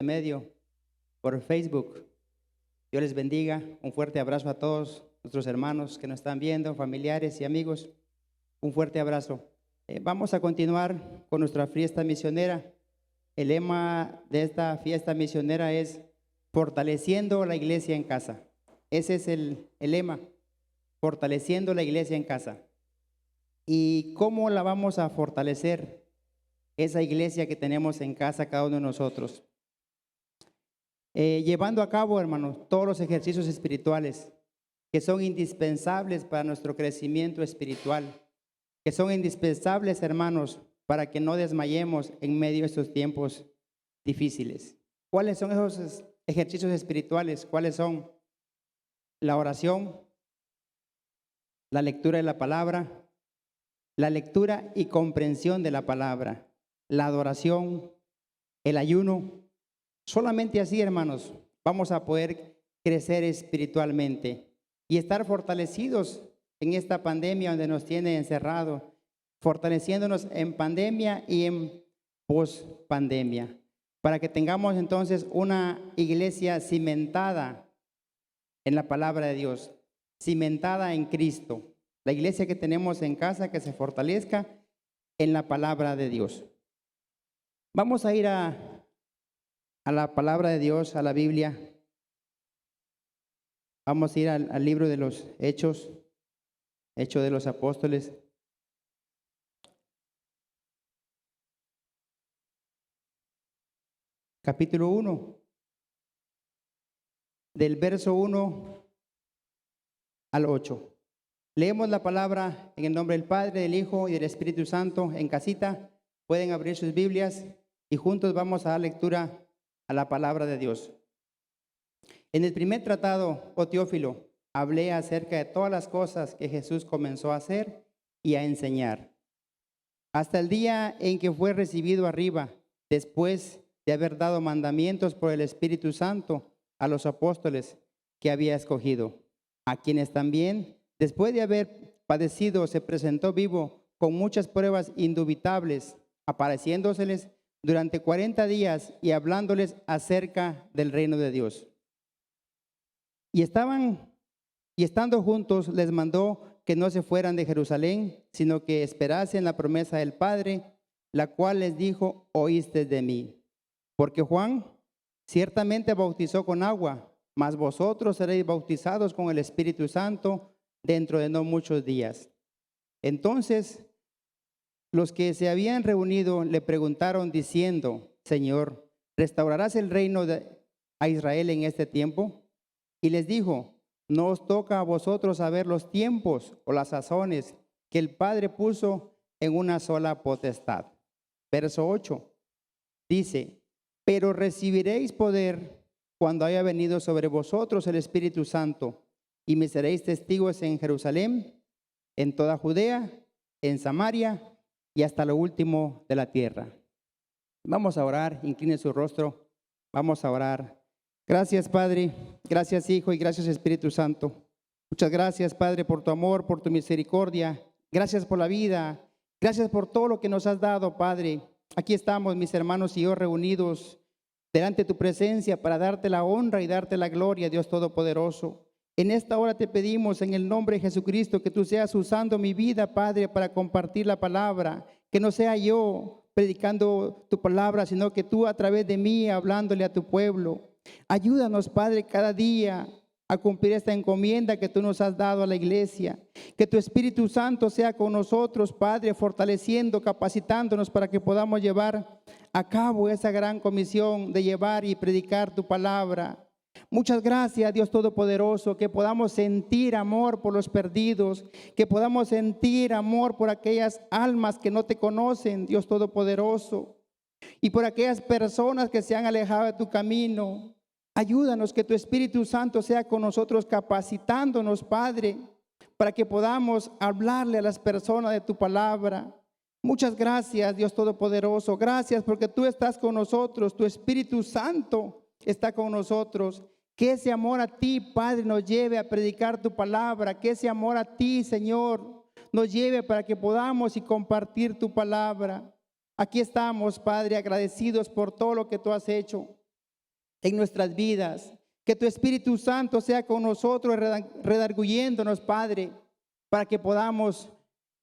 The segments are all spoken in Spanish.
intermedio por Facebook. Dios les bendiga. Un fuerte abrazo a todos nuestros hermanos que nos están viendo, familiares y amigos. Un fuerte abrazo. Vamos a continuar con nuestra fiesta misionera. El lema de esta fiesta misionera es fortaleciendo la iglesia en casa. Ese es el lema, fortaleciendo la iglesia en casa. ¿Y cómo la vamos a fortalecer? Esa iglesia que tenemos en casa cada uno de nosotros. Llevando a cabo, hermanos, todos los ejercicios espirituales que son indispensables para nuestro crecimiento espiritual, que son indispensables, hermanos, para que no desmayemos en medio de estos tiempos difíciles. ¿Cuáles son esos ejercicios espirituales? ¿Cuáles son? La oración, la lectura de la palabra, la lectura y comprensión de la palabra, la adoración, el ayuno. Solamente así, hermanos, vamos a poder crecer espiritualmente y estar fortalecidos en esta pandemia donde nos tiene encerrados, fortaleciéndonos en pandemia y en pospandemia, para que tengamos entonces una iglesia cimentada en la palabra de Dios, cimentada en Cristo. La iglesia que tenemos en casa, que se fortalezca en la palabra de Dios. Vamos a ir a la palabra de Dios, a la Biblia. Vamos a ir al libro de los Hechos, Hechos de los Apóstoles. Capítulo 1, del verso 1 al 8. Leemos la palabra en el nombre del Padre, del Hijo y del Espíritu Santo en casita. Pueden abrir sus Biblias y juntos vamos a dar lectura a la palabra de Dios. En el primer tratado, oh Teófilo, hablé acerca de todas las cosas que Jesús comenzó a hacer y a enseñar, hasta el día en que fue recibido arriba, después de haber dado mandamientos por el Espíritu Santo a los apóstoles que había escogido, a quienes también, después de haber padecido, se presentó vivo con muchas pruebas indubitables, apareciéndoseles durante 40 días y hablándoles acerca del reino de Dios. Y estando juntos, les mandó que no se fueran de Jerusalén, sino que esperasen la promesa del Padre, la cual les dijo: oíste de mí. Porque Juan ciertamente bautizó con agua, mas vosotros seréis bautizados con el Espíritu Santo dentro de no muchos días. Entonces los que se habían reunido le preguntaron diciendo: Señor, ¿restaurarás el reino a Israel en este tiempo? Y les dijo: no os toca a vosotros saber los tiempos o las sazones que el Padre puso en una sola potestad. Verso 8 dice: pero recibiréis poder cuando haya venido sobre vosotros el Espíritu Santo, y me seréis testigos en Jerusalén, en toda Judea, en Samaria y hasta lo último de la tierra. Vamos a orar, incline su rostro, vamos a orar. Gracias, Padre, gracias, Hijo, y gracias, Espíritu Santo. Muchas gracias, Padre, por tu amor, por tu misericordia. Gracias por la vida, gracias por todo lo que nos has dado, Padre. Aquí estamos, mis hermanos y yo, reunidos delante de tu presencia para darte la honra y darte la gloria, Dios Todopoderoso. En esta hora te pedimos en el nombre de Jesucristo que tú seas usando mi vida, Padre, para compartir la palabra, que no sea yo predicando tu palabra, sino que tú a través de mí hablándole a tu pueblo. Ayúdanos, Padre, cada día a cumplir esta encomienda que tú nos has dado a la iglesia. Que tu Espíritu Santo sea con nosotros, Padre, fortaleciendo, capacitándonos para que podamos llevar a cabo esa gran comisión de llevar y predicar tu palabra. Muchas gracias, Dios Todopoderoso, que podamos sentir amor por los perdidos, que podamos sentir amor por aquellas almas que no te conocen, Dios Todopoderoso, y por aquellas personas que se han alejado de tu camino. Ayúdanos que tu Espíritu Santo sea con nosotros, capacitándonos, Padre, para que podamos hablarle a las personas de tu palabra. Muchas gracias, Dios Todopoderoso. Gracias porque tú estás con nosotros, tu Espíritu Santo está con nosotros. Que ese amor a ti, Padre, nos lleve a predicar tu palabra. Que ese amor a ti, Señor, nos lleve para que podamos y compartir tu palabra. Aquí estamos, Padre, agradecidos por todo lo que tú has hecho. en nuestras vidas. Que tu Espíritu Santo sea con nosotros, redarguyéndonos, Padre, para que podamos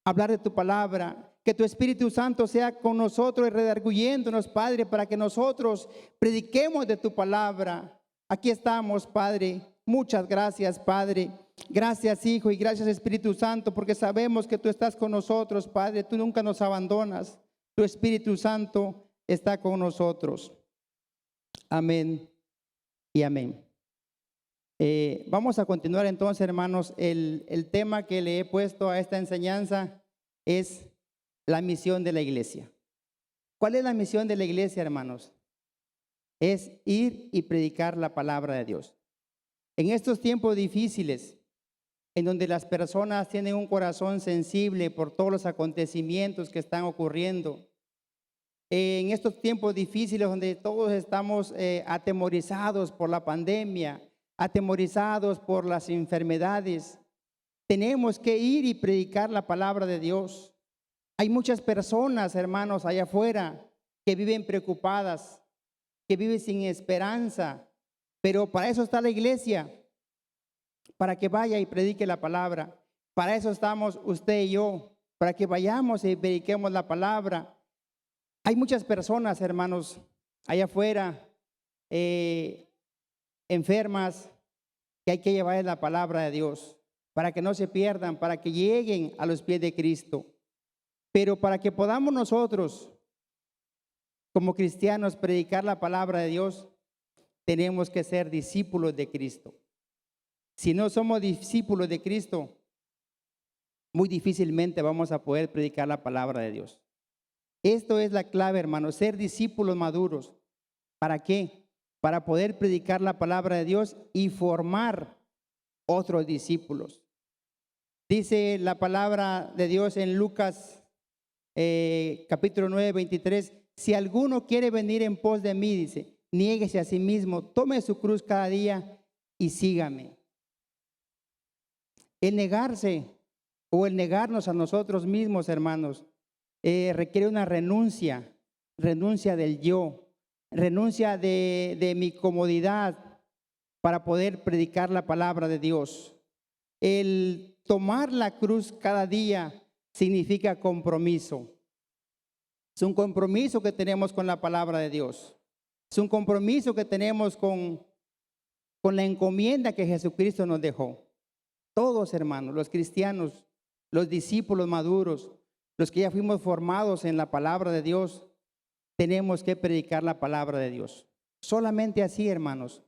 hablar de tu palabra. Que tu Espíritu Santo sea con nosotros y redarguyéndonos, Padre, para que nosotros prediquemos de tu palabra. Aquí estamos, Padre. Muchas gracias, Padre. Gracias, Hijo, y gracias, Espíritu Santo, porque sabemos que tú estás con nosotros, Padre. Tú nunca nos abandonas. Tu Espíritu Santo está con nosotros. Amén y amén. Vamos a continuar entonces, hermanos. El tema que le he puesto a esta enseñanza es la misión de la iglesia. ¿Cuál es la misión de la iglesia, hermanos? Es ir y predicar la palabra de Dios. En estos tiempos difíciles, en donde las personas tienen un corazón sensible por todos los acontecimientos que están ocurriendo, en estos tiempos difíciles donde todos estamos atemorizados por la pandemia, atemorizados por las enfermedades, tenemos que ir y predicar la palabra de Dios. Hay muchas personas, hermanos, allá afuera que viven preocupadas, que viven sin esperanza, pero para eso está la iglesia, para que vaya y predique la palabra. Para eso estamos usted y yo, para que vayamos y prediquemos la palabra. Hay muchas personas, hermanos, allá afuera, enfermas, que hay que llevar la palabra de Dios, para que no se pierdan, para que lleguen a los pies de Cristo. Pero para que podamos nosotros, como cristianos, predicar la palabra de Dios, tenemos que ser discípulos de Cristo. Si no somos discípulos de Cristo, muy difícilmente vamos a poder predicar la palabra de Dios. Esto es la clave, hermanos, ser discípulos maduros. ¿Para qué? Para poder predicar la palabra de Dios y formar otros discípulos. Dice la palabra de Dios en Lucas capítulo 9, 23, si alguno quiere venir en pos de mí, dice, niéguese a sí mismo, tome su cruz cada día y sígame. El negarse o el negarnos a nosotros mismos, hermanos, requiere una renuncia del yo, renuncia de mi comodidad para poder predicar la palabra de Dios. El tomar la cruz cada día significa compromiso. Es un compromiso que tenemos con la palabra de Dios. Es un compromiso que tenemos con la encomienda que Jesucristo nos dejó. Todos, hermanos, los cristianos, los discípulos maduros, los que ya fuimos formados en la palabra de Dios, tenemos que predicar la palabra de Dios. Solamente así, hermanos,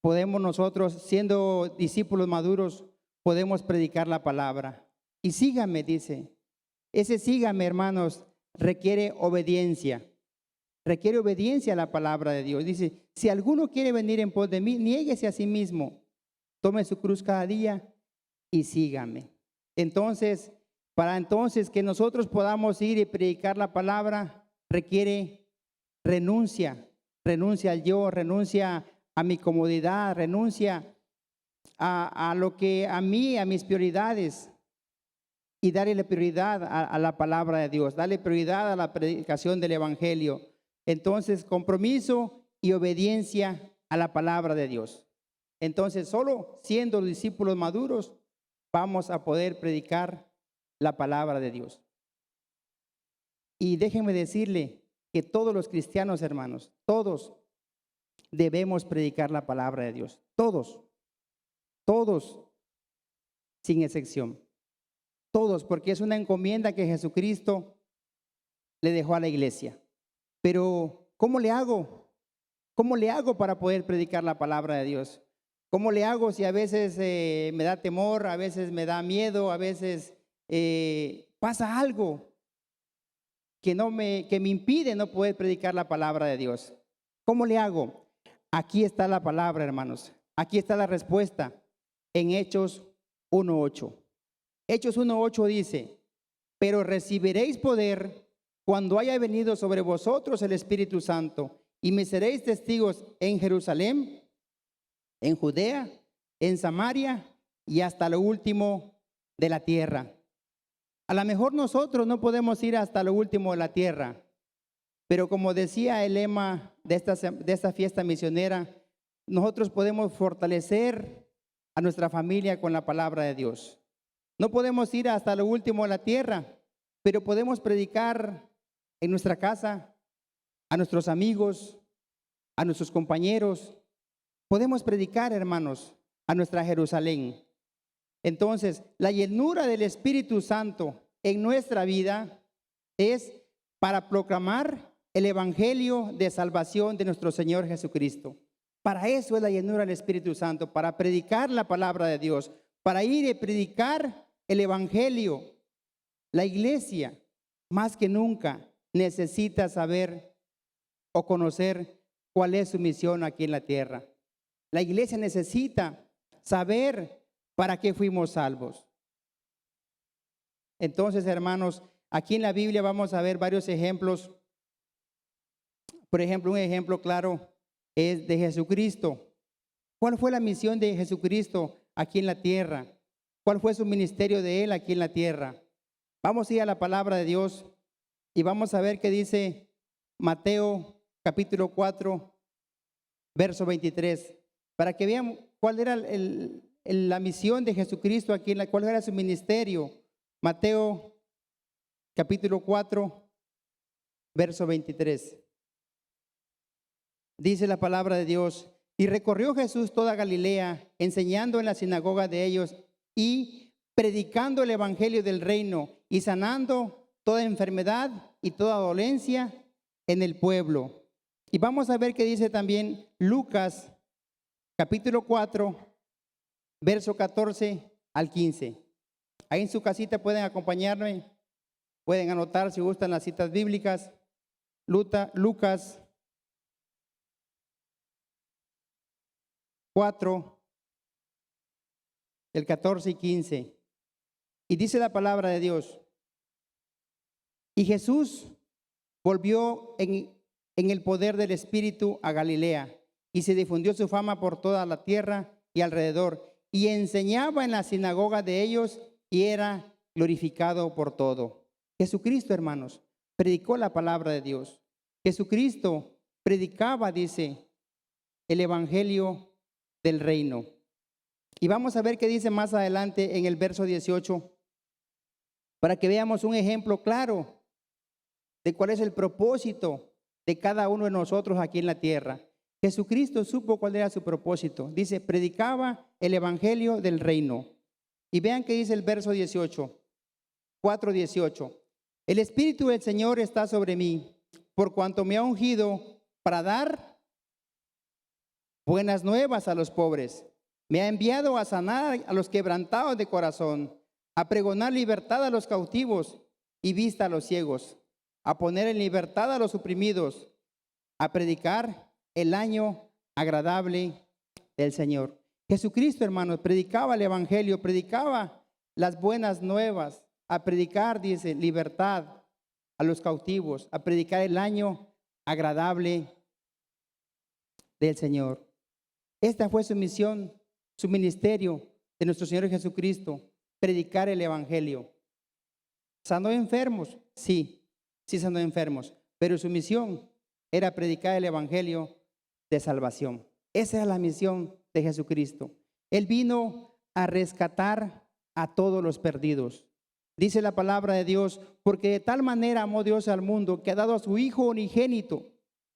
podemos nosotros, siendo discípulos maduros, podemos predicar la palabra. Y sígame, dice. Ese sígame, hermanos, requiere obediencia. Requiere obediencia a la palabra de Dios. Dice, si alguno quiere venir en pos de mí, niéguese a sí mismo. Tome su cruz cada día y sígame. Entonces, para entonces que nosotros podamos ir y predicar la palabra, requiere renuncia. Renuncia al yo, renuncia a mi comodidad, renuncia a lo que a mí, a mis prioridades, y darle la prioridad a la palabra de Dios, darle prioridad a la predicación del evangelio. Entonces, compromiso y obediencia a la palabra de Dios. Entonces, solo siendo discípulos maduros vamos a poder predicar la palabra de Dios. Y déjenme decirle que todos los cristianos, hermanos, todos debemos predicar la palabra de Dios. Todos, sin excepción. Todos, porque es una encomienda que Jesucristo le dejó a la iglesia. Pero, ¿cómo le hago? ¿Cómo le hago para poder predicar la palabra de Dios? ¿Cómo le hago si a veces me da temor, a veces me da miedo, a veces pasa algo que me impide no poder predicar la palabra de Dios? ¿Cómo le hago? Aquí está la palabra, hermanos. Aquí está la respuesta en Hechos 1:8. Hechos 1:8 dice, pero recibiréis poder cuando haya venido sobre vosotros el Espíritu Santo, y me seréis testigos en Jerusalén, en Judea, en Samaria y hasta lo último de la tierra. A lo mejor nosotros no podemos ir hasta lo último de la tierra, pero como decía el lema de esta fiesta misionera, nosotros podemos fortalecer a nuestra familia con la palabra de Dios. No podemos ir hasta lo último de la tierra, pero podemos predicar en nuestra casa, a nuestros amigos, a nuestros compañeros. Podemos predicar, hermanos, a nuestra Jerusalén. Entonces, la llenura del Espíritu Santo en nuestra vida es para proclamar el evangelio de salvación de nuestro Señor Jesucristo. Para eso es la llenura del Espíritu Santo, para predicar la palabra de Dios, para ir y predicar el evangelio. La iglesia, más que nunca, necesita saber o conocer cuál es su misión aquí en la tierra. La iglesia necesita saber para qué fuimos salvos. Entonces, hermanos, aquí en la Biblia vamos a ver varios ejemplos. Por ejemplo, un ejemplo claro es de Jesucristo. ¿Cuál fue la misión de Jesucristo aquí en la tierra? ¿Cuál fue su ministerio de Él aquí en la tierra? Vamos a ir a la palabra de Dios y vamos a ver qué dice Mateo capítulo 4, verso 23, para que vean cuál era la misión de Jesucristo aquí, cuál era su ministerio. Mateo capítulo 4, verso 23. Dice la palabra de Dios: y recorrió Jesús toda Galilea, enseñando en la sinagoga de ellos y predicando el evangelio del reino y sanando toda enfermedad y toda dolencia en el pueblo. Y vamos a ver qué dice también Lucas capítulo 4, verso 14 al 15. Ahí en su casita pueden acompañarme, pueden anotar si gustan las citas bíblicas. Lucas 4, el 14 y 15. Y dice la palabra de Dios: y Jesús volvió en el poder del Espíritu a Galilea, y se difundió su fama por toda la tierra y alrededor, y enseñaba en la sinagoga de ellos, y era glorificado por todo. Jesucristo, hermanos, predicó la palabra de Dios. Jesucristo predicaba, dice, el evangelio del reino. Y vamos a ver qué dice más adelante en el verso 18, para que veamos un ejemplo claro de cuál es el propósito de cada uno de nosotros aquí en la tierra. Jesucristo supo cuál era su propósito. Dice, predicaba el evangelio del reino. Y vean qué dice el verso 18, 4:18. El Espíritu del Señor está sobre mí, por cuanto me ha ungido para dar buenas nuevas a los pobres. Me ha enviado a sanar a los quebrantados de corazón, a pregonar libertad a los cautivos y vista a los ciegos, a poner en libertad a los oprimidos, a predicar el año agradable del Señor. Jesucristo, hermanos, predicaba el evangelio, predicaba las buenas nuevas, a predicar, dice, libertad a los cautivos, a predicar el año agradable del Señor. Esta fue su misión, su ministerio de nuestro Señor Jesucristo, predicar el evangelio. ¿Sanó enfermos? Sí sanó enfermos, pero su misión era predicar el evangelio de salvación. Esa es la misión de Jesucristo. Él vino a rescatar a todos los perdidos. Dice la palabra de Dios, porque de tal manera amó Dios al mundo que ha dado a su Hijo unigénito,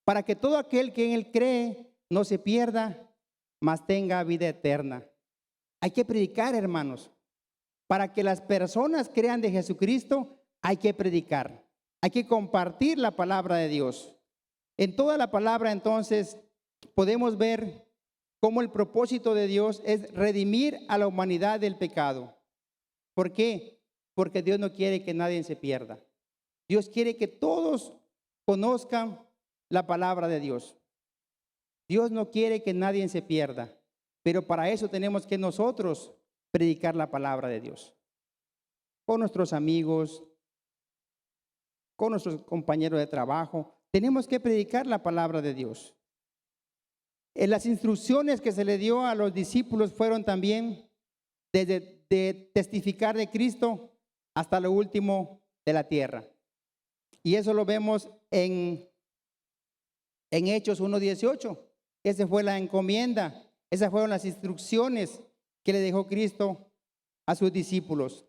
para que todo aquel que en Él cree no se pierda, mas tenga vida eterna. Hay que predicar, hermanos. Para que las personas crean de Jesucristo, hay que predicar. Hay que compartir la palabra de Dios. En toda la palabra, entonces, podemos ver cómo el propósito de Dios es redimir a la humanidad del pecado. ¿Por qué? Porque Dios no quiere que nadie se pierda. Dios quiere que todos conozcan la palabra de Dios. Dios no quiere que nadie se pierda, pero para eso tenemos que nosotros predicar la palabra de Dios. Con nuestros amigos, con nuestros compañeros de trabajo, tenemos que predicar la palabra de Dios. En las instrucciones que se le dio a los discípulos fueron también de testificar de Cristo hasta lo último de la tierra. Y eso lo vemos en en Hechos 1:18. Esa fue la encomienda, esas fueron las instrucciones que le dejó Cristo a sus discípulos.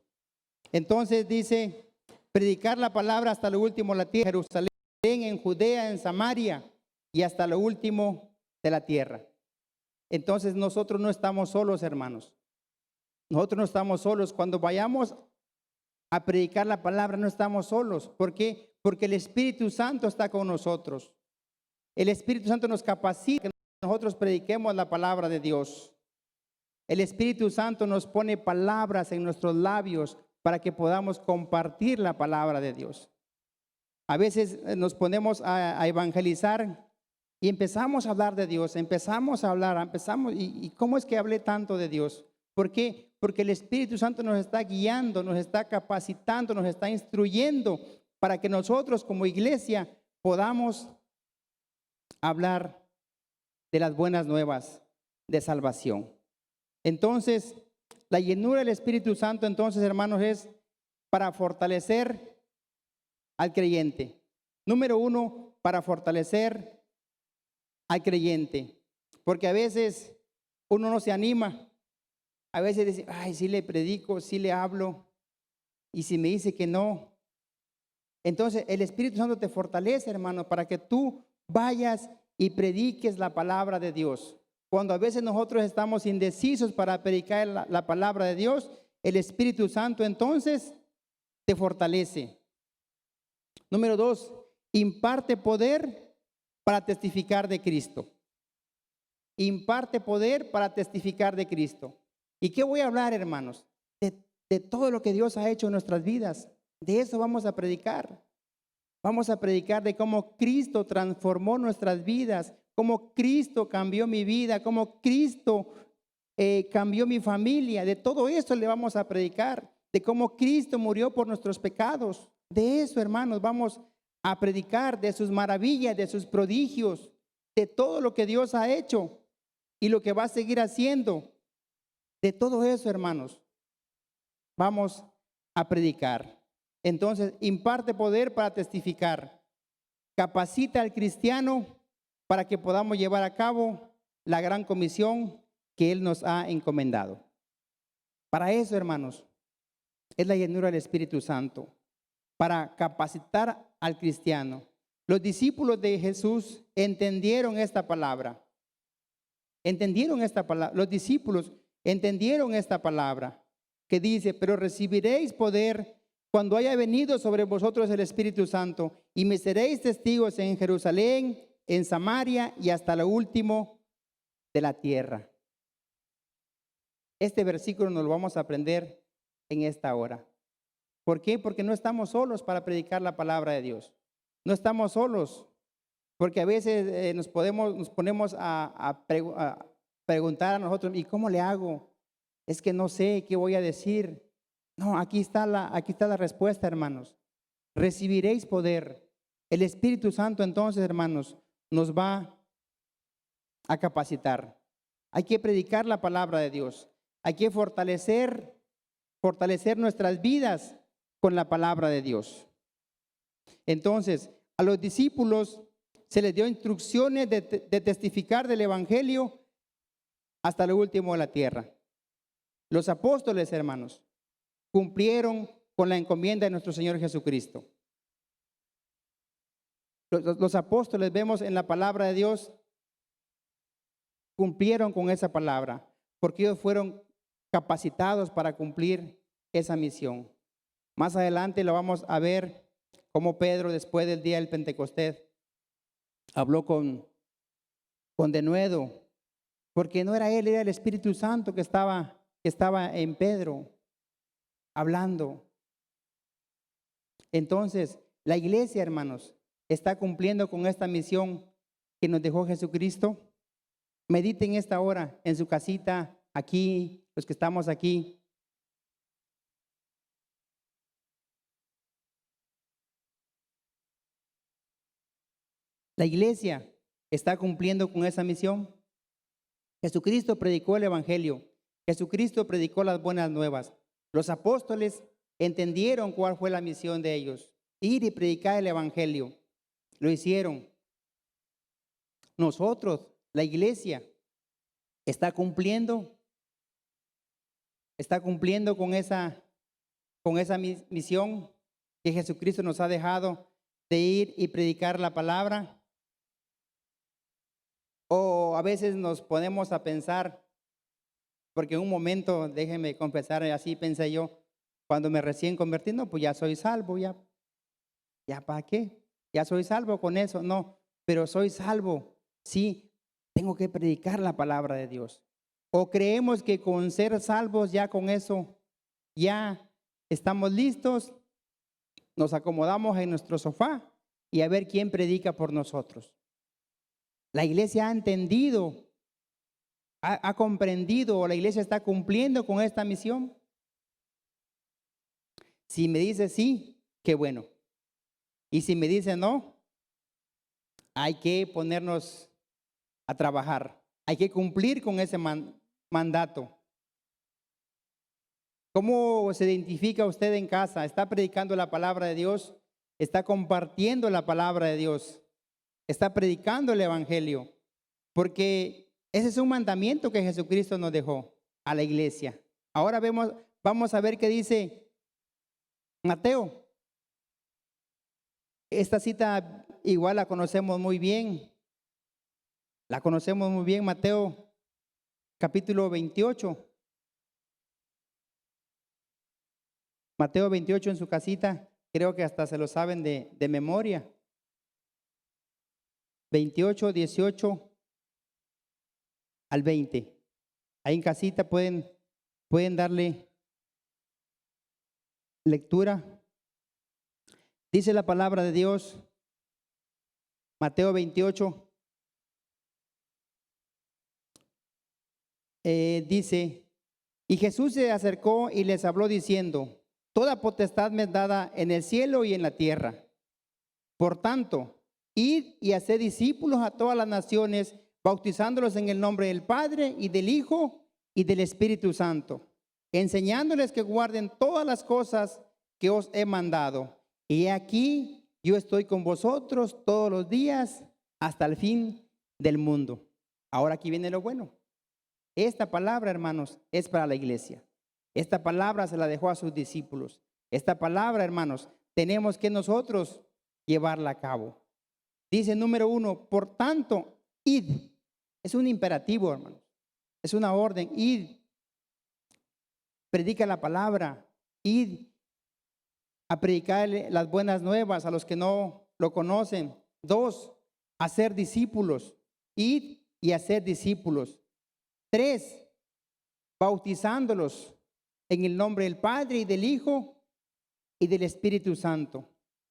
Entonces dice, predicar la palabra hasta lo último de la tierra, Jerusalén, en Judea, en Samaria y hasta lo último de la tierra. Entonces nosotros no estamos solos, hermanos. Nosotros no estamos solos. Cuando vayamos a predicar la palabra no estamos solos. ¿Por qué? Porque el Espíritu Santo está con nosotros. El Espíritu Santo nos capacita que nosotros prediquemos la palabra de Dios. El Espíritu Santo nos pone palabras en nuestros labios para que podamos compartir la palabra de Dios. A veces nos ponemos a evangelizar y empezamos a hablar de Dios, empezamos a hablar, ¿y cómo es que hablé tanto de Dios? ¿Por qué? Porque el Espíritu Santo nos está guiando, nos está capacitando, nos está instruyendo para que nosotros como iglesia podamos hablar de las buenas nuevas de salvación. Entonces, la llenura del Espíritu Santo, entonces, hermanos, es para fortalecer al creyente. Número uno, para fortalecer al creyente. Porque a veces uno no se anima. A veces dice, ay, sí le predico, sí le hablo. Y si me dice que no. Entonces, el Espíritu Santo te fortalece, hermano, para que tú vayas y prediques la palabra de Dios. Cuando a veces nosotros estamos indecisos para predicar la palabra de Dios, el Espíritu Santo entonces te fortalece. Número dos, imparte poder para testificar de Cristo. Imparte poder para testificar de Cristo. ¿Y qué voy a hablar, hermanos? De todo lo que Dios ha hecho en nuestras vidas. De eso vamos a predicar. Vamos a predicar de cómo Cristo transformó nuestras vidas, cómo Cristo cambió mi vida, cómo Cristo cambió mi familia. De todo eso le vamos a predicar, de cómo Cristo murió por nuestros pecados. De eso, hermanos, vamos a predicar, de sus maravillas, de sus prodigios, de todo lo que Dios ha hecho y lo que va a seguir haciendo. De todo eso, hermanos, vamos a predicar. Entonces, imparte poder para testificar. Capacita al cristiano para que podamos llevar a cabo la gran comisión que Él nos ha encomendado. Para eso, hermanos, es la llenura del Espíritu Santo, para capacitar al cristiano. Los discípulos de Jesús entendieron esta palabra. Entendieron esta palabra. Los discípulos entendieron esta palabra que dice, pero recibiréis poder cuando haya venido sobre vosotros el Espíritu Santo, y me seréis testigos en Jerusalén, en Samaria y hasta lo último de la tierra. Este versículo nos lo vamos a aprender en esta hora. ¿Por qué? Porque no estamos solos para predicar la palabra de Dios. No estamos solos, porque a veces nos ponemos a preguntar a nosotros, ¿y cómo le hago? Es que no sé qué voy a decir. No, aquí está la respuesta, hermanos. Recibiréis poder. El Espíritu Santo, entonces, hermanos, nos va a capacitar. Hay que predicar la palabra de Dios. Hay que fortalecer nuestras vidas con la palabra de Dios. Entonces, a los discípulos se les dio instrucciones de testificar del Evangelio hasta lo último de la tierra. Los apóstoles, hermanos, cumplieron con la encomienda de nuestro Señor Jesucristo. Los apóstoles, vemos en la palabra de Dios, cumplieron con esa palabra, porque ellos fueron capacitados para cumplir esa misión. Más adelante lo vamos a ver cómo Pedro, después del día del Pentecostés, habló con denuedo, porque no era él, era el Espíritu Santo que estaba en Pedro hablando. Entonces, la iglesia, hermanos, está cumpliendo con esta misión que nos dejó Jesucristo. Mediten esta hora en su casita, aquí, los que estamos aquí. La iglesia está cumpliendo con esa misión. Jesucristo predicó el Evangelio. Jesucristo predicó las buenas nuevas. Los apóstoles entendieron cuál fue la misión de ellos. Ir y predicar el Evangelio. Lo hicieron. nosotros, la iglesia, está cumpliendo con esa misión que Jesucristo nos ha dejado de ir y predicar la palabra. O a veces nos ponemos a pensar, porque en un momento, déjenme confesar, así pensé yo, cuando me recién convertí, no, pues ya soy salvo, ya para qué, ya soy salvo con eso, no, pero soy salvo, sí, tengo que predicar la palabra de Dios. O creemos que con ser salvos ya con eso, ya estamos listos, nos acomodamos en nuestro sofá y a ver quién predica por nosotros. La iglesia ha entendido, ha comprendido, o la iglesia está cumpliendo con esta misión. Si me dice sí, qué bueno. Y si me dice no, hay que ponernos a trabajar. Hay que cumplir con ese mandato. ¿Cómo se identifica usted en casa? ¿Está predicando la palabra de Dios? ¿Está compartiendo la palabra de Dios? ¿Está predicando el evangelio? Porque ese es un mandamiento que Jesucristo nos dejó a la iglesia. Ahora vamos a ver qué dice Mateo. Esta cita igual la conocemos muy bien. La conocemos muy bien, Mateo capítulo 28. Mateo 28 en su casita, creo que hasta se lo saben de memoria. 28, 18 al 20. Ahí en casita pueden darle lectura. Dice la palabra de Dios, Mateo 28. Dice, y Jesús se acercó y les habló diciendo, toda potestad me es dada en el cielo y en la tierra. Por tanto, id y haced discípulos a todas las naciones, bautizándolos en el nombre del Padre y del Hijo y del Espíritu Santo, enseñándoles que guarden todas las cosas que os he mandado. Y aquí yo estoy con vosotros todos los días hasta el fin del mundo. Ahora aquí viene lo bueno. Esta palabra, hermanos, es para la iglesia. Esta palabra se la dejó a sus discípulos. Esta palabra, hermanos, tenemos que nosotros llevarla a cabo. Dice número 1, por tanto, id. Es un imperativo, hermanos. Es una orden, id. Predica la palabra, id a predicarle las buenas nuevas a los que no lo conocen. 2, hacer discípulos, id y hacer discípulos. 3, bautizándolos en el nombre del Padre y del Hijo y del Espíritu Santo.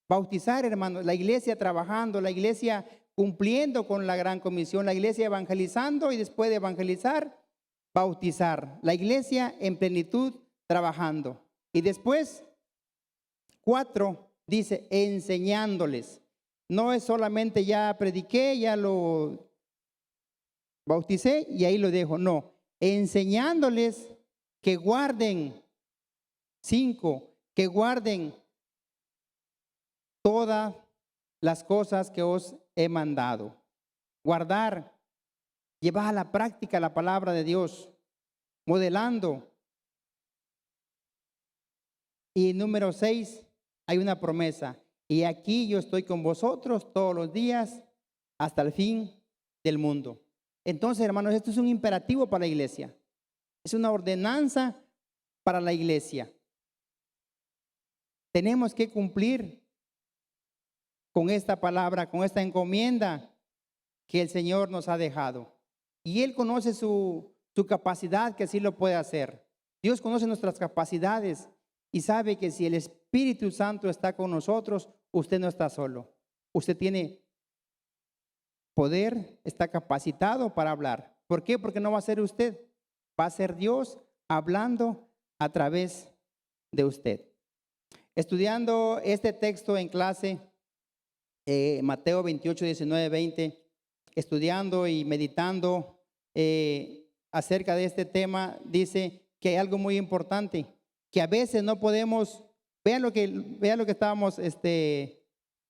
Bautizar, hermanos, la iglesia trabajando, la iglesia cumpliendo con la gran comisión, la iglesia evangelizando y después de evangelizar, bautizar. La iglesia en plenitud trabajando. Y después, 4, dice enseñándoles. No es solamente ya prediqué, ya lo bauticé y ahí lo dejo. No, enseñándoles que guarden. 5, que guarden todas las cosas que os he mandado. Guardar, llevar a la práctica la palabra de Dios, modelando. Y número 6, hay una promesa. Y aquí yo estoy con vosotros todos los días hasta el fin del mundo. Entonces, hermanos, esto es un imperativo para la iglesia. Es una ordenanza para la iglesia. Tenemos que cumplir con esta palabra, con esta encomienda que el Señor nos ha dejado. Y Él conoce su capacidad, que así lo puede hacer. Dios conoce nuestras capacidades y sabe que si el Espíritu Santo está con nosotros, usted no está solo. Usted tiene poder, está capacitado para hablar. ¿Por qué? Porque no va a ser usted, va a ser Dios hablando a través de usted. Estudiando este texto en clase, Mateo 28, 19, 20, estudiando y meditando acerca de este tema, dice que hay algo muy importante, que a veces no podemos, vean lo que estábamos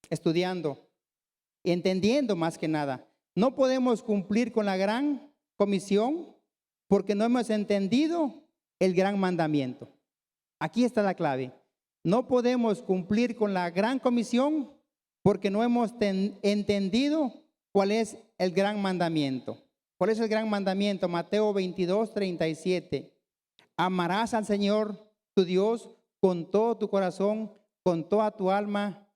estudiando, entendiendo más que nada. no podemos cumplir con la gran comisión porque no hemos entendido el gran mandamiento. Aquí está la clave. No podemos cumplir con la gran comisión porque no hemos entendido cuál es el gran mandamiento. ¿Cuál es el gran mandamiento? Mateo 22:37. Amarás al Señor tu Dios con todo tu corazón, con toda tu alma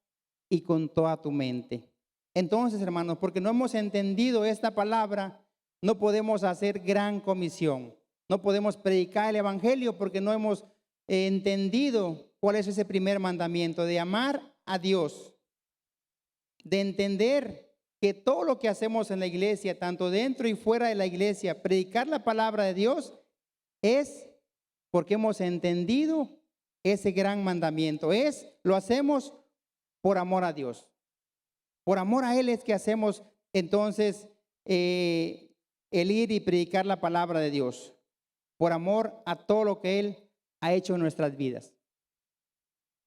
y con toda tu mente. Entonces, hermanos, porque no hemos entendido esta palabra, no podemos hacer gran comisión. No podemos predicar el evangelio porque no hemos entendido cuál es ese primer mandamiento de amar a Dios, de entender que todo lo que hacemos en la iglesia, tanto dentro y fuera de la iglesia, predicar la palabra de Dios es porque hemos entendido ese gran mandamiento. Lo hacemos por amor a Dios. Por amor a Él es que hacemos entonces el ir y predicar la palabra de Dios. Por amor a todo lo que Él ha hecho en nuestras vidas.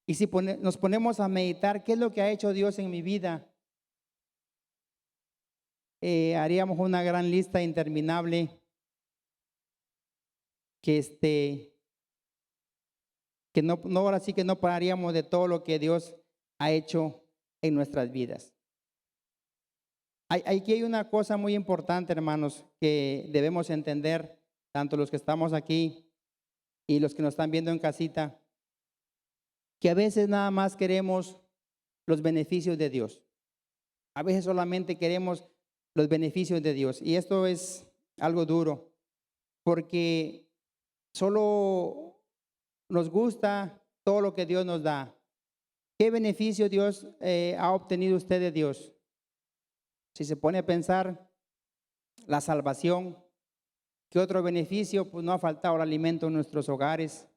Y si nos ponemos a meditar qué es lo que ha hecho Dios en mi vida, haríamos una gran lista interminable que no ahora sí que no pararíamos de todo lo que Dios ha hecho en nuestras vidas. Aquí hay una cosa muy importante, hermanos, que debemos entender, tanto los que estamos aquí y los que nos están viendo en casita, que a veces nada más queremos los beneficios de Dios. A veces solamente queremos los beneficios de Dios. Y esto es algo duro, porque solo nos gusta todo lo que Dios nos da. ¿Qué beneficio Dios ha obtenido usted de Dios? Si se pone a pensar, la salvación. ¿Qué otro beneficio? Pues no ha faltado el alimento en nuestros hogares.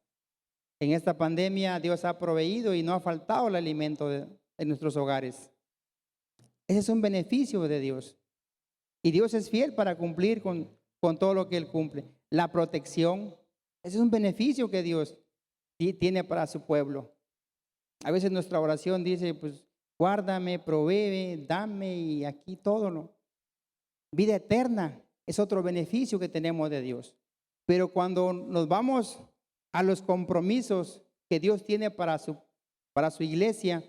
En esta pandemia Dios ha proveído y no ha faltado el alimento en nuestros hogares. Ese es un beneficio de Dios. Y Dios es fiel para cumplir con todo lo que Él cumple. La protección, ese es un beneficio que Dios tiene para su pueblo. A veces nuestra oración dice, pues guárdame, provee, dame y aquí todo, ¿no? Vida eterna es otro beneficio que tenemos de Dios. Pero cuando nos vamos a los compromisos que Dios tiene para su iglesia,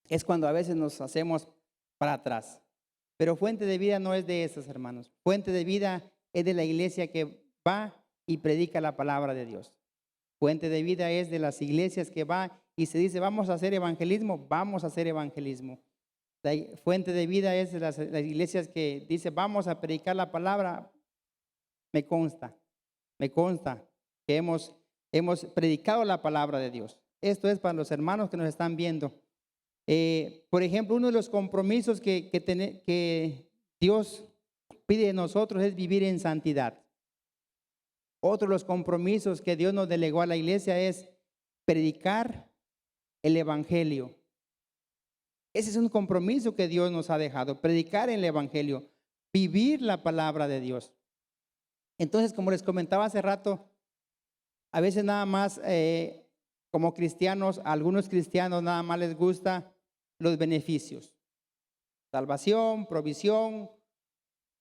es cuando a veces nos hacemos para atrás. Pero fuente de vida no es de esas, hermanos. Fuente de vida es de la iglesia que va y predica la palabra de Dios. Fuente de vida es de las iglesias que va y se dice, vamos a hacer evangelismo, vamos a hacer evangelismo. La fuente de vida es de las iglesias que dice, vamos a predicar la palabra. Me consta que hemos predicado la palabra de Dios. Esto es para los hermanos que nos están viendo. Por ejemplo, uno de los compromisos que Dios pide de nosotros es vivir en santidad. Otro de los compromisos que Dios nos delegó a la iglesia es predicar el evangelio. Ese es un compromiso que Dios nos ha dejado, predicar el evangelio, vivir la palabra de Dios. Entonces, como les comentaba hace rato, a veces nada más como cristianos, a algunos cristianos nada más les gusta los beneficios, salvación, provisión,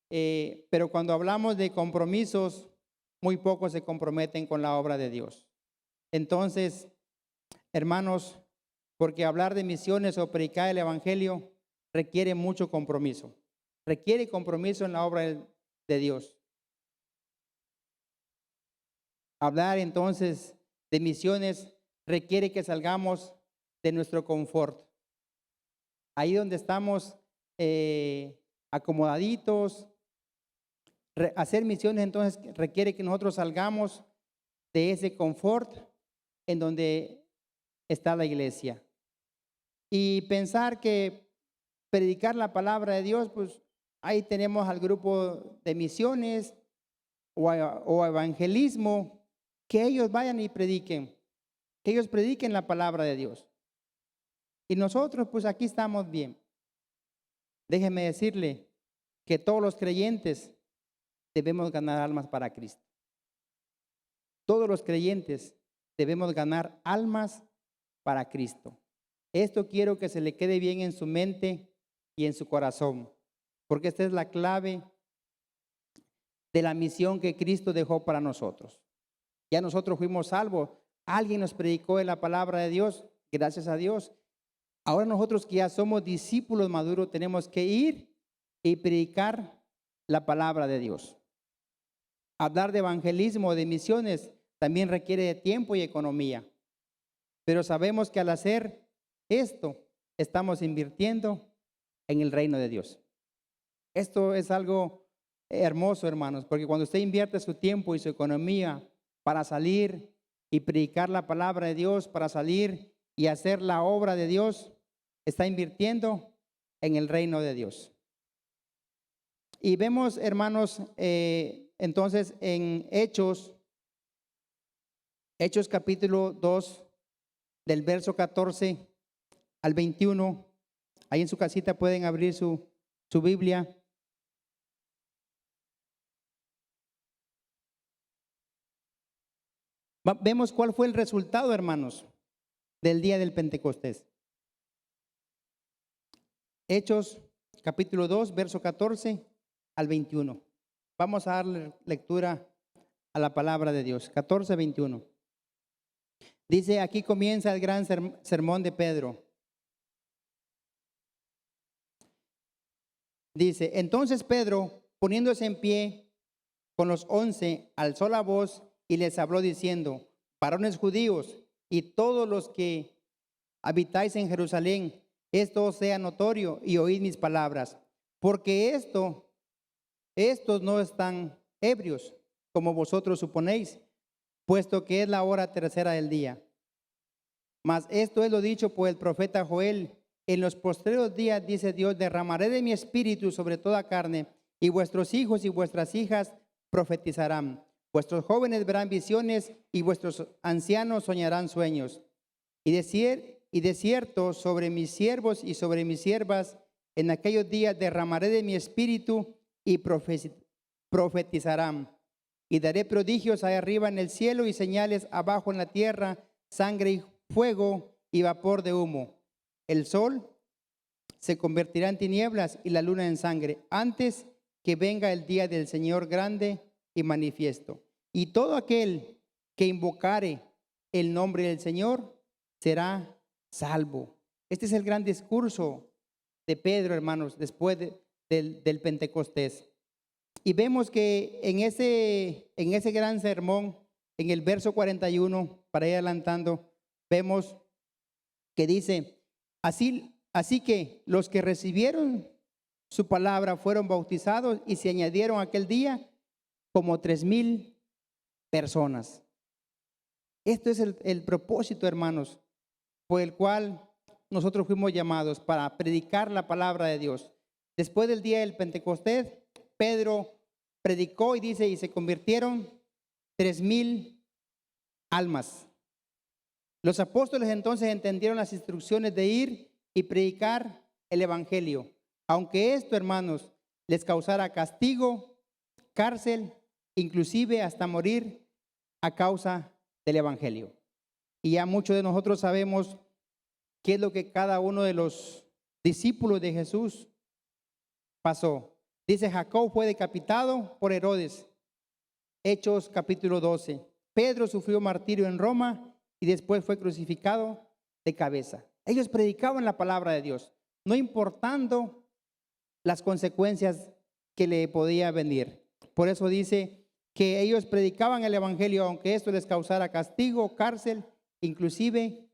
pero cuando hablamos de compromisos, muy pocos se comprometen con la obra de Dios. Entonces, hermanos, porque hablar de misiones o predicar el evangelio requiere mucho compromiso, requiere compromiso en la obra de Dios. Hablar entonces de misiones requiere que salgamos de nuestro confort. Ahí donde estamos acomodaditos, hacer misiones entonces requiere que nosotros salgamos de ese confort en donde está la iglesia. Y pensar que predicar la palabra de Dios, pues ahí tenemos al grupo de misiones o evangelismo, que ellos vayan y prediquen, que ellos prediquen la palabra de Dios. Y nosotros pues aquí estamos bien. Déjeme decirle que todos los creyentes debemos ganar almas para Cristo. Todos los creyentes debemos ganar almas para Cristo. Esto quiero que se le quede bien en su mente y en su corazón. porque esta es la clave de la misión que Cristo dejó para nosotros. Ya nosotros fuimos salvos. Alguien nos predicó en la palabra de Dios, gracias a Dios. Ahora nosotros que ya somos discípulos maduros tenemos que ir y predicar la palabra de Dios. Hablar de evangelismo, de misiones, también requiere de tiempo y economía. Pero sabemos que al hacer esto, estamos invirtiendo en el reino de Dios. Esto es algo hermoso, hermanos, porque cuando usted invierte su tiempo y su economía para salir y predicar la palabra de Dios, para salir y hacer la obra de Dios, está invirtiendo en el reino de Dios. Y vemos, hermanos, entonces en Hechos capítulo 2, del verso 14 al 21, ahí en su casita pueden abrir su Biblia. Vemos cuál fue el resultado, hermanos, del día del Pentecostés. Hechos capítulo 2, verso 14 al 21. Vamos a darle lectura a la palabra de Dios. 14, 21. Dice, aquí comienza el gran sermón de Pedro. Dice, entonces Pedro, poniéndose en pie con los 11, alzó la voz y les habló diciendo, varones judíos y todos los que habitáis en Jerusalén, esto os sea notorio y oíd mis palabras, porque estos no están ebrios, como vosotros suponéis, puesto que es la hora tercera del día. Mas esto es lo dicho por el profeta Joel. En los postreros días, dice Dios, derramaré de mi espíritu sobre toda carne, y vuestros hijos y vuestras hijas profetizarán. Vuestros jóvenes verán visiones, y vuestros ancianos soñarán sueños. Y de cierto sobre mis siervos y sobre mis siervas, en aquellos días derramaré de mi espíritu, y profetizarán. Y daré prodigios ahí arriba en el cielo y señales abajo en la tierra, sangre y fuego y vapor de humo. El sol se convertirá en tinieblas y la luna en sangre, antes que venga el día del Señor grande y manifiesto. Y todo aquel que invocare el nombre del Señor será salvo. Este es el gran discurso de Pedro, hermanos, después del Pentecostés. Y vemos que en ese gran sermón, en el verso 41, para ir adelantando, vemos que dice, así que los que recibieron su palabra fueron bautizados y se añadieron aquel día como 3,000 personas. Esto es el propósito, hermanos, por el cual nosotros fuimos llamados para predicar la palabra de Dios. Después del día del Pentecostés, Pedro predicó y dice, y se convirtieron 3,000 almas. Los apóstoles entonces entendieron las instrucciones de ir y predicar el evangelio, aunque esto, hermanos, les causara castigo, cárcel, inclusive hasta morir a causa del evangelio. Y ya muchos de nosotros sabemos qué es lo que cada uno de los discípulos de Jesús pasó. Dice, Jacob fue decapitado por Herodes. Hechos capítulo 12. Pedro sufrió martirio en Roma y después fue crucificado de cabeza. Ellos predicaban la palabra de Dios, no importando las consecuencias que le podía venir. Por eso dice que ellos predicaban el evangelio, aunque esto les causara castigo, cárcel, inclusive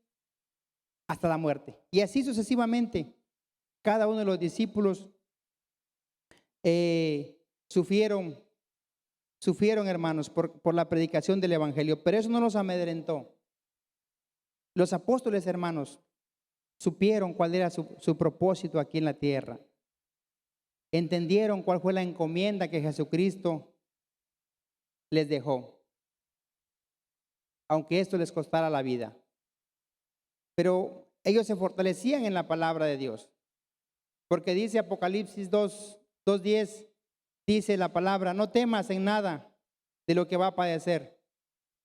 hasta la muerte. Y así sucesivamente, cada uno de los discípulos sufrieron, hermanos, por la predicación del evangelio, pero eso no los amedrentó. Los apóstoles, hermanos, supieron cuál era su propósito aquí en la tierra. Entendieron cuál fue la encomienda que Jesucristo les dejó, aunque esto les costara la vida. Pero ellos se fortalecían en la palabra de Dios, porque dice Apocalipsis 2:10, dice la palabra, no temas en nada de lo que va a padecer.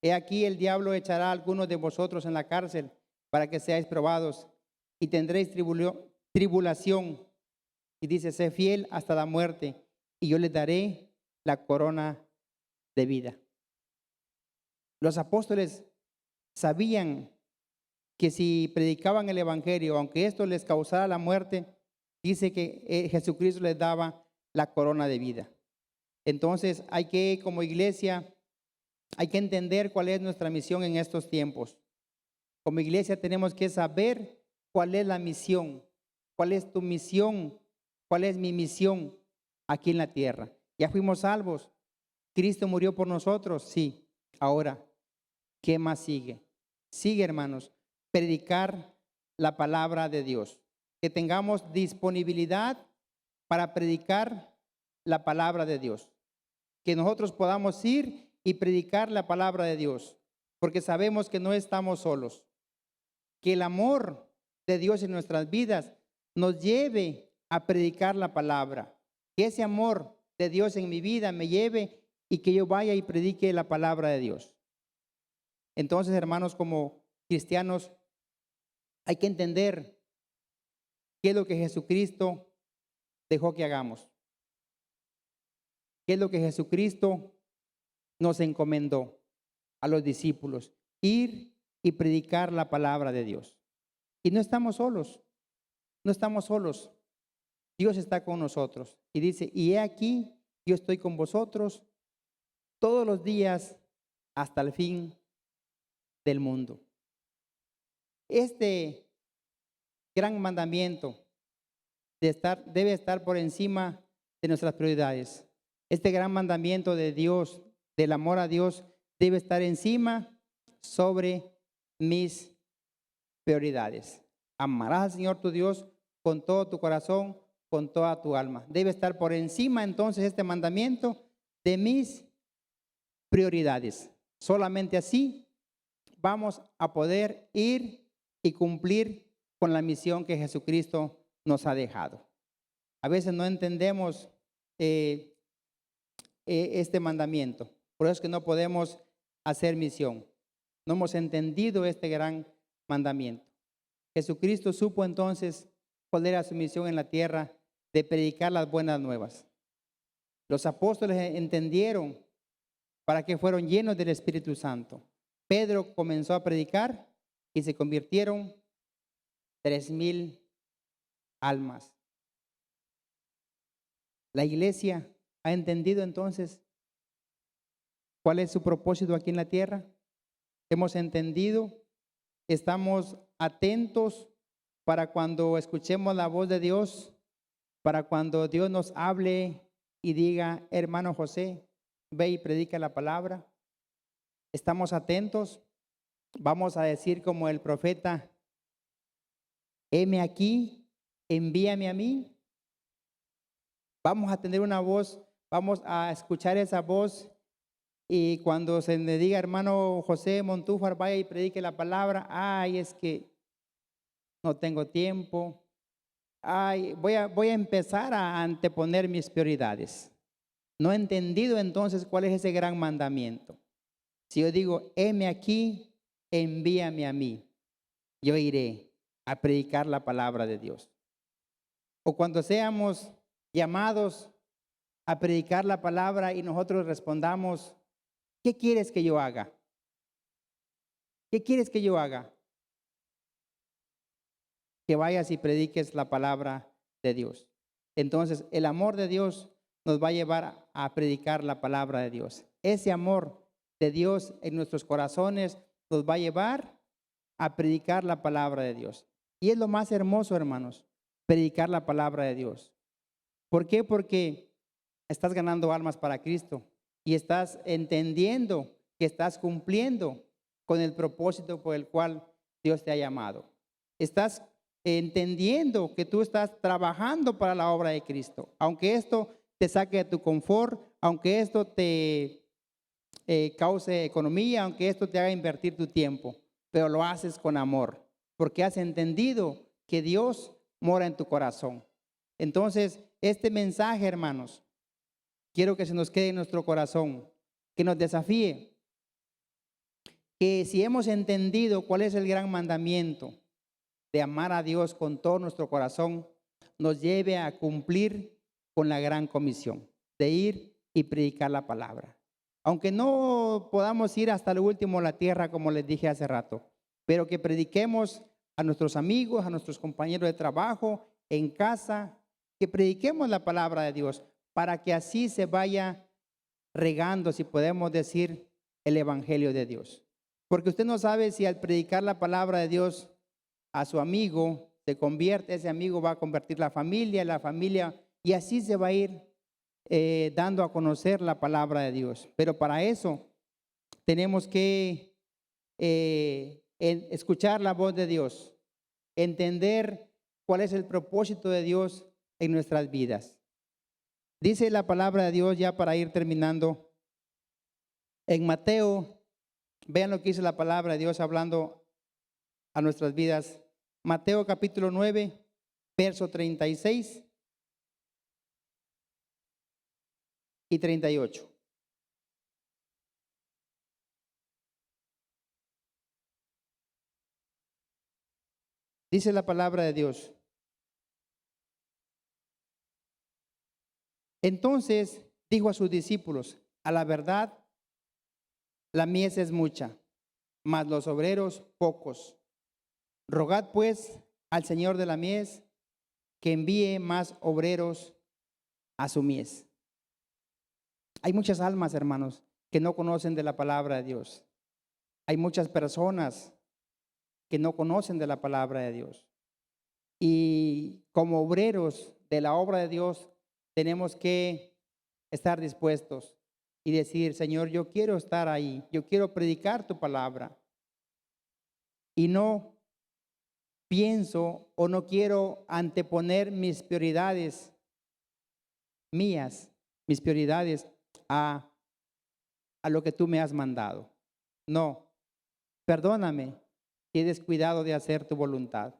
He aquí el diablo echará a algunos de vosotros en la cárcel para que seáis probados y tendréis tribulación. y dice, sé fiel hasta la muerte y yo les daré la corona de vida. Los apóstoles sabían que si predicaban el evangelio, aunque esto les causara la muerte, dice que Jesucristo les daba la corona de vida. Entonces hay que, como iglesia, hay que entender cuál es nuestra misión en estos tiempos. Como iglesia tenemos que saber cuál es la misión, cuál es tu misión, cuál es mi misión aquí en la tierra. Ya fuimos salvos. Cristo murió por nosotros, sí. Ahora, ¿qué más sigue? Sigue, hermanos, predicar la palabra de Dios. Que tengamos disponibilidad para predicar la palabra de Dios. Que nosotros podamos ir y predicar la palabra de Dios, porque sabemos que no estamos solos. Que el amor de Dios en nuestras vidas nos lleve a predicar la palabra. Que ese amor de Dios en mi vida me lleve y que yo vaya y predique la palabra de Dios. Entonces, hermanos, como cristianos, hay que entender qué es lo que Jesucristo dejó que hagamos. ¿Qué es lo que Jesucristo nos encomendó a los discípulos? Ir y predicar la palabra de Dios. Y no estamos solos, no estamos solos. Dios está con nosotros. Y dice, y he aquí, yo estoy con vosotros todos los días hasta el fin del mundo. Este gran mandamiento debe estar por encima de nuestras prioridades. Este gran mandamiento de Dios, del amor a Dios, debe estar encima sobre mis prioridades. Amarás al Señor tu Dios con todo tu corazón, con toda tu alma. Debe estar por encima entonces este mandamiento de mis prioridades. Solamente así vamos a poder ir y cumplir con la misión que Jesucristo nos ha dejado. A veces no entendemos este mandamiento. Por eso es que no podemos hacer misión. No hemos entendido este gran mandamiento. Jesucristo supo entonces cuál era su misión en la tierra, de predicar las buenas nuevas. Los apóstoles entendieron para que fueron llenos del Espíritu Santo. Pedro comenzó a predicar y se convirtieron 3,000 almas. La iglesia ha entendido entonces cuál es su propósito aquí en la tierra. Hemos entendido, estamos atentos para cuando escuchemos la voz de Dios, para cuando Dios nos hable y diga, hermano José, ve y predica la palabra. Estamos atentos, vamos a decir como el profeta, heme aquí, envíame a mí. Vamos a tener una voz, vamos a escuchar esa voz y cuando se le diga, hermano José Montúfar, vaya y predique la palabra, ay, es que no tengo tiempo, ay, voy a empezar a anteponer mis prioridades. No he entendido entonces cuál es ese gran mandamiento. Si yo digo, heme aquí, envíame a mí, yo iré a predicar la palabra de Dios. O cuando seamos llamados a predicar la palabra y nosotros respondamos, ¿qué quieres que yo haga? ¿Qué quieres que yo haga? Que vayas y prediques la palabra de Dios. Entonces, el amor de Dios nos va a llevar a predicar la palabra de Dios. Ese amor de Dios en nuestros corazones nos va a llevar a predicar la palabra de Dios. Y es lo más hermoso, hermanos, predicar la palabra de Dios. ¿Por qué? Porque estás ganando almas para Cristo y estás entendiendo que estás cumpliendo con el propósito por el cual Dios te ha llamado. Estás entendiendo que tú estás trabajando para la obra de Cristo. Aunque esto te saque de tu confort, aunque esto te cause economía, aunque esto te haga invertir tu tiempo, pero lo haces con amor, porque has entendido que Dios mora en tu corazón. Entonces, este mensaje, hermanos, quiero que se nos quede en nuestro corazón, que nos desafíe, que si hemos entendido cuál es el gran mandamiento de amar a Dios con todo nuestro corazón, nos lleve a cumplir con la gran comisión de ir y predicar la palabra. Aunque no podamos ir hasta lo último de la tierra, como les dije hace rato, pero que prediquemos a nuestros amigos, a nuestros compañeros de trabajo, en casa, que prediquemos la palabra de Dios para que así se vaya regando, si podemos decir, el evangelio de Dios. Porque usted no sabe si al predicar la palabra de Dios a su amigo se convierte, ese amigo va a convertir la familia, y así se va a ir dando a conocer la palabra de Dios. Pero para eso tenemos que escuchar la voz de Dios, entender cuál es el propósito de Dios en nuestras vidas. Dice la palabra de Dios, ya para ir terminando, en Mateo, vean lo que dice la palabra de Dios hablando a nuestras vidas. Mateo capítulo 9, verso 36 y 38. Dice la palabra de Dios. Entonces dijo a sus discípulos: a la verdad, la mies es mucha, mas los obreros pocos. Rogad pues al Señor de la mies que envíe más obreros a su mies. Hay muchas almas, hermanos, que no conocen de la palabra de Dios. Hay muchas personas que no conocen de la palabra de Dios. Y como obreros de la obra de Dios, tenemos que estar dispuestos y decir: Señor, yo quiero estar ahí, yo quiero predicar tu palabra. Y no pienso o no quiero anteponer mis prioridades mías, mis prioridades a lo que tú me has mandado. No, perdóname si he descuidado de hacer tu voluntad.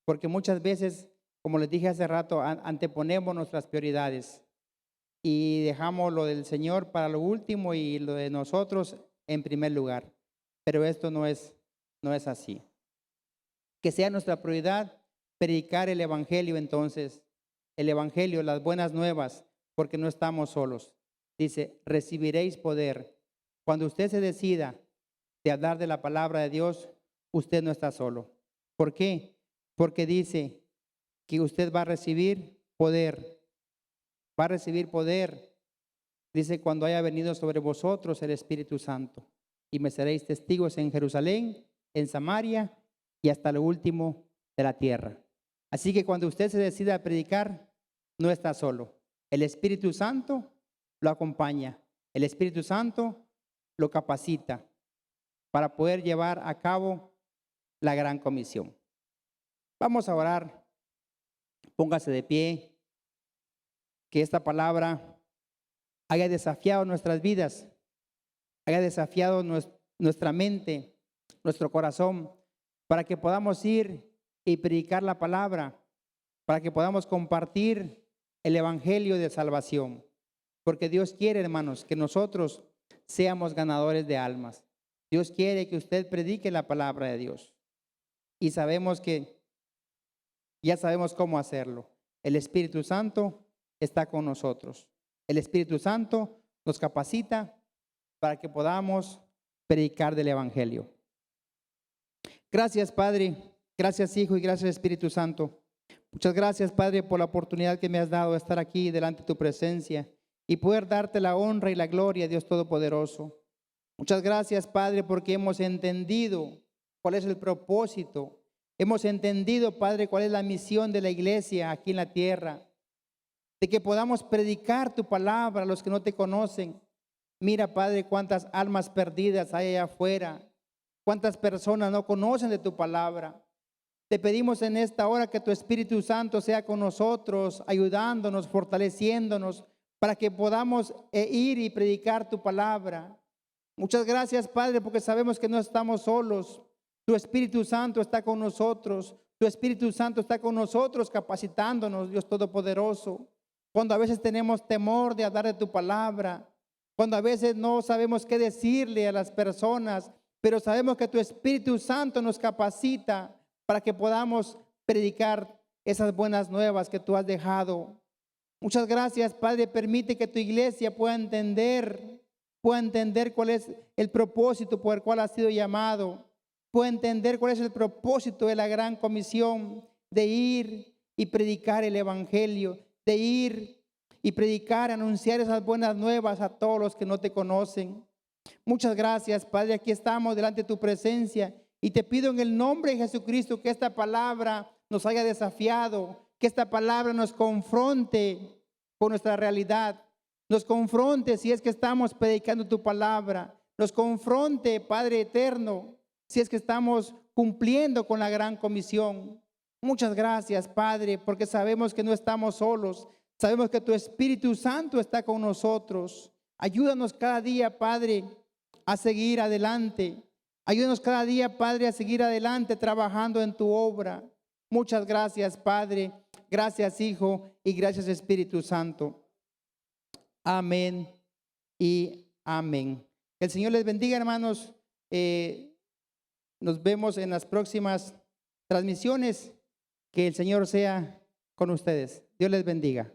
Porque muchas veces, como les dije hace rato, anteponemos nuestras prioridades y dejamos lo del Señor para lo último y lo de nosotros en primer lugar. Pero esto no es así. Que sea nuestra prioridad predicar el evangelio, entonces, el evangelio, las buenas nuevas, porque no estamos solos. Dice: recibiréis poder. Cuando usted se decida de hablar de la palabra de Dios, usted no está solo. ¿Por qué? Porque dice que usted va a recibir poder. Va a recibir poder. Dice: cuando haya venido sobre vosotros el Espíritu Santo, y me seréis testigos en Jerusalén, en Samaria y hasta lo último de la tierra. Así que cuando usted se decida a predicar, no está solo. El Espíritu Santo lo acompaña. El Espíritu Santo lo capacita para poder llevar a cabo la gran comisión. Vamos a orar. Póngase de pie. Que esta palabra haya desafiado nuestras vidas, haya desafiado nuestra mente, nuestro corazón, para que podamos ir y predicar la palabra, para que podamos compartir el evangelio de salvación. Porque Dios quiere, hermanos, que nosotros seamos ganadores de almas. Dios quiere que usted predique la palabra de Dios. Y sabemos que ya sabemos cómo hacerlo. El Espíritu Santo está con nosotros. El Espíritu Santo nos capacita para que podamos predicar del evangelio. Gracias, Padre. Gracias, Hijo, y gracias, Espíritu Santo. Muchas gracias, Padre, por la oportunidad que me has dado de estar aquí delante de tu presencia y poder darte la honra y la gloria, Dios Todopoderoso. Muchas gracias, Padre, porque hemos entendido cuál es el propósito. Hemos entendido, Padre, cuál es la misión de la iglesia aquí en la tierra. De que podamos predicar tu palabra a los que no te conocen. Mira, Padre, cuántas almas perdidas hay allá afuera. Cuántas personas no conocen de tu palabra. Te pedimos en esta hora que tu Espíritu Santo sea con nosotros, ayudándonos, fortaleciéndonos, para que podamos ir y predicar tu palabra. Muchas gracias, Padre, porque sabemos que no estamos solos. Tu Espíritu Santo está con nosotros. Tu Espíritu Santo está con nosotros, capacitándonos, Dios Todopoderoso. Cuando a veces tenemos temor de hablar de tu palabra, cuando a veces no sabemos qué decirle a las personas, pero sabemos que tu Espíritu Santo nos capacita para que podamos predicar esas buenas nuevas que tú has dejado. Muchas gracias, Padre. Permite que tu iglesia pueda entender cuál es el propósito por el cual ha sido llamado, pueda entender cuál es el propósito de la gran comisión de ir y predicar el evangelio, de ir y predicar, anunciar esas buenas nuevas a todos los que no te conocen. Muchas gracias, Padre. Aquí estamos delante de tu presencia y te pido en el nombre de Jesucristo que esta palabra nos haya desafiado, que esta palabra nos confronte con nuestra realidad, nos confronte si es que estamos predicando tu palabra, nos confronte, Padre eterno, si es que estamos cumpliendo con la gran comisión. Muchas gracias, Padre, porque sabemos que no estamos solos, sabemos que tu Espíritu Santo está con nosotros. Ayúdanos cada día, Padre, a seguir adelante. Ayúdanos cada día, Padre, a seguir adelante trabajando en tu obra. Muchas gracias, Padre. Gracias, Hijo, y gracias, Espíritu Santo. Amén y amén. Que el Señor les bendiga, hermanos. Nos vemos en las próximas transmisiones. Que el Señor sea con ustedes. Dios les bendiga.